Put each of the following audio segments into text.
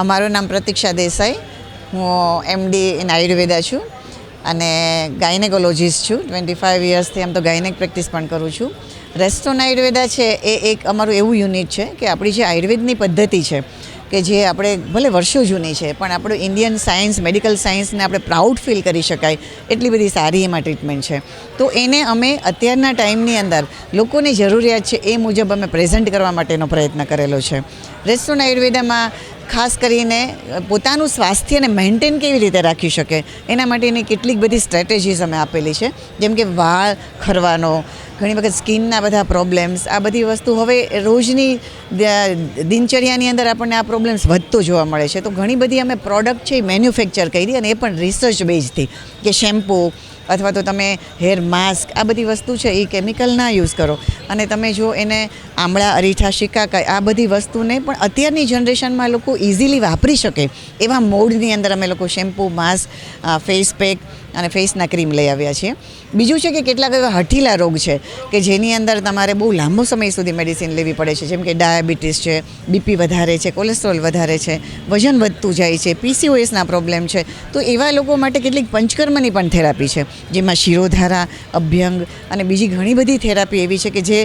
મારું નામ પ્રતીક્ષા દેસાઈ, હું એમડી ઇન આયુર્વેદા છું અને ગાયનેકોલોજીસ્ટ છું. 25 યર્સથી આમ તો ગાયનેક પ્રેક્ટિસ પણ કરું છું. રેસ્ટોન આયુર્વેદા છે એ એક અમારું એવું યુનિટ છે કે આપણી જે આયુર્વેદની પદ્ધતિ છે કે જે આપણે ભલે વર્ષો જૂની છે પણ આપણું ઇન્ડિયન સાયન્સ, મેડિકલ સાયન્સને આપણે પ્રાઉડ ફીલ કરી શકાય એટલી બધી સારી એમાં ટ્રીટમેન્ટ છે. તો એને અમે અત્યારના ટાઈમની અંદર લોકોની જરૂરિયાત છે એ મુજબ અમે પ્રેઝન્ટ કરવા માટેનો પ્રયત્ન કરેલો છે. રેસ્ટોન આયુર્વેદામાં ખાસ કરીને પોતાનું સ્વાસ્થ્યને મેન્ટેન કેવી રીતે રાખી શકે એના માટેની કેટલીક બધી સ્ટ્રેટેજીસ અમે આપેલી છે. જેમ કે વાળ ખરવાનો, ઘણી વખત સ્કિનના બધા પ્રોબ્લેમ્સ, આ બધી વસ્તુ હવે રોજની દિનચર્યાની અંદર આપણને આ પ્રોબ્લેમ્સ વધતો જોવા મળે છે. તો ઘણી બધી અમે પ્રોડક્ટ છે એ મેન્યુફેક્ચર કરી અને એ પણ રિસર્ચ બેઝથી કે શેમ્પૂ અથવા તો તમે હેર માસ્ક, આ બધી વસ્તુ છે એ કેમિકલ ના યુઝ કરો અને તમે જો એને આમળા, અરીઠા, શિકાકાઈ આ બધી વસ્તુને પણ અત્યારની જનરેશનમાં લોકો ઇઝીલી વાપરી શકે એવા મોડની અંદર અમે લોકો શેમ્પૂ, માસ્ક, ફેસ પેક અને ફેસના ક્રીમ લઈ આવ્યા છીએ. બીજું છે કે કેટલાક એવા હઠીલા રોગ છે કે જેની અંદર તમારે બહુ લાંબો સમય સુધી મેડિસિન લેવી પડે છે. જેમ કે ડાયાબિટીસ છે, બીપી વધારે છે, કોલેસ્ટ્રોલ વધારે છે, વજન વધતું જાય છે, પીસીઓએસના પ્રોબ્લેમ છે. તો એવા લોકો માટે કેટલીક પંચકર્મની પણ થેરાપી છે, જેમાં શિરોધારા, અભ્યંગ અને બીજી ઘણી બધી થેરાપી એવી છે કે જે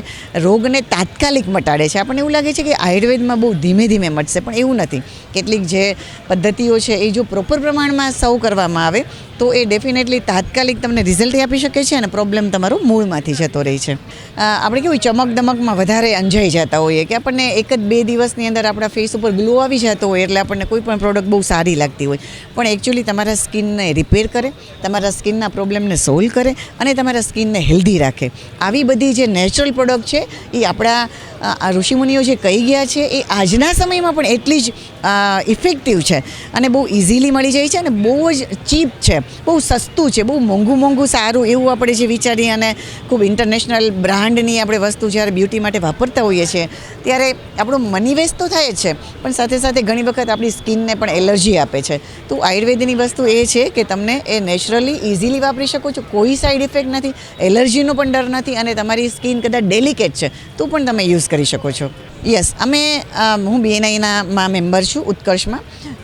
રોગને તાત્કાલિક મટાડે છે. આપણને એવું લાગે છે કે આયુર્વેદમાં બહુ ધીમે ધીમે મટશે, પણ એવું નથી. કેટલીક જે પદ્ધતિઓ છે એ જો પ્રોપર પ્રમાણમાં સૌ કરવામાં આવે તો એ ડેફિનેટલી તાત્કાલિક તમને રિઝલ્ટ આપી શકે છે અને પ્રોબ્લેમ તમારો મૂળમાંથી જતો રહે છે. આપણે કેવું ચમક દમકમાં વધારે અંજાઈ જતા હોઈએ કે આપણને એક જ 2 દિવસની અંદર આપણા ફેસ ઉપર ગ્લો આવી જતો હોય એટલે આપણને કોઈ પણ પ્રોડક્ટ બહુ સારી લાગતી હોય, પણ એકચ્યુઅલી તમારા સ્કિનને રિપેર કરે, તમારા સ્કિનના પ્રોબ્લેમને સોલ્વ કરે અને તમારા સ્કિનને હેલ્ધી રાખે. આવી બધી જે નેચરલ પ્રોડક્ટ છે એ આપણા ઋષિમુનિઓ જે કહી ગયા છે એ આજના સમયમાં પણ એટલી જ ઇફેક્ટિવ છે અને બહુ ઇઝીલી મળી જાય છે અને બહુ જ ચીપ છે, બહુ સસ્તું છે. બહુ મોંઘું સારું એવું આપણે જે વિચારીએ અને ખૂબ ઇન્ટરનેશનલ બ્રાન્ડની આપણે વસ્તુ જ્યારે બ્યુટી માટે વાપરતા હોઈએ છીએ ત્યારે આપણો મની વેસ્ટ તો થાય જ છે, પણ સાથે સાથે ઘણી વખત આપણી સ્કિનને પણ એલર્જી આપે છે. તો આયુર્વેદની વસ્તુ એ છે કે તમને એ નેચરલી ઇઝીલી વાપરી શકો છો, કોઈ સાઈડ ઇફેક્ટ નથી, એલર્જીનો પણ ડર નથી અને તમારી સ્કિન કદાચ ડેલિકેટ છે તો પણ તમે યુઝ કરી શકો છો. યસ, હું BNIના મેમ્બર છું ઉત્કર્ષમાં.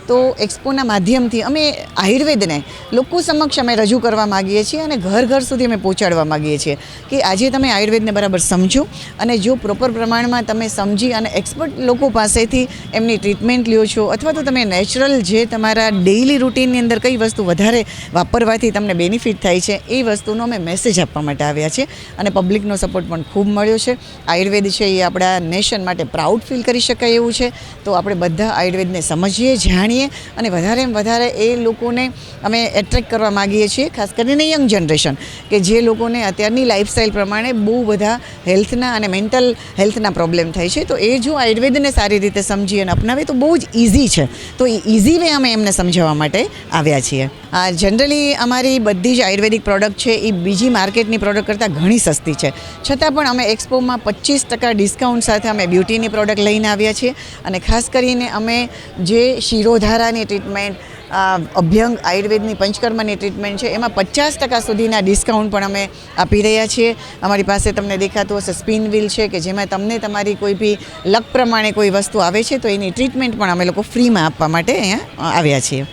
તો એક્સપોના માધ્યમથી અમે આયુર્વેદને લોકો સમક્ષ અમે રજૂ કરવા માગીએ છીએ અને ઘર ઘર સુધી અમે પહોંચાડવા માગીએ છીએ કે આજે તમે આયુર્વેદને બરાબર સમજો અને જો પ્રોપર પ્રમાણમાં તમે સમજી અને એક્સપર્ટ લોકો પાસેથી એમની ટ્રીટમેન્ટ લ્યો છો અથવા તો તમે નેચરલ જે તમારા ડેઇલી રૂટીનની અંદર કઈ વસ્તુ વધારે વાપરવાથી તમને બેનિફિટ થાય છે એ વસ્તુનો અમે મેસેજ આપવા માટે આવ્યા છે અને પબ્લિકનો સપોર્ટ પણ ખૂબ મળ્યો છે. આયુર્વેદ છે એ આપણા નેશન માટે પ્રાઉડ ફીલ કરી શકાય એવું છે. તો આપણે બધા આયુર્વેદને સમજીએ, જાણીએ અને વધારે એ લોકોને અમે એટ્રેક્ટ કરવા માગીએ છીએ, ખાસ કરીને યંગ જનરેશન કે જે લોકોને અત્યારની લાઈફસ્ટાઈલ પ્રમાણે બહુ બધા હેલ્થના અને મેન્ટલ હેલ્થના પ્રોબ્લેમ થાય છે. તો એ જો આયુર્વેદને સારી રીતે સમજી અને અપનાવે તો બહુ જ ઇઝી છે. તો એ ઇઝી વે અમે એમને સમજાવવા માટે આવ્યા છીએ. જનરલી અમારી બધી જ આયુર્વેદિક પ્રોડક્ટ છે એ બીજી માર્કેટની પ્રોડક્ટ કરતાં ઘણી સસ્તી છે, છતાં પણ અમે એક્સપોમાં 25% ડિસ્કાઉન્ટ સાથે અમે બ્યુટીની પ્રોડક્ટ લઈને આવ્યા છીએ અને ખાસ કરીને અમે જે શિરોધારાની ટ્રીટમેન્ટ, અભ્યંગ આયુર્વેદની પંચકર્મની ટ્રીટમેન્ટ છે એમાં 50% સુધીના ડિસ્કાઉન્ટ પણ અમે આપી રહ્યા છીએ. અમારી પાસે તમને દેખાતું હશે સ્પિન વ્હીલ છે કે જેમાં તમને તમારી કોઈ બી લક પ્રમાણે કોઈ વસ્તુ આવે છે તો એની ટ્રીટમેન્ટ પણ અમે લોકો ફ્રીમાં આપવા માટે અહીંયા આવ્યા છીએ.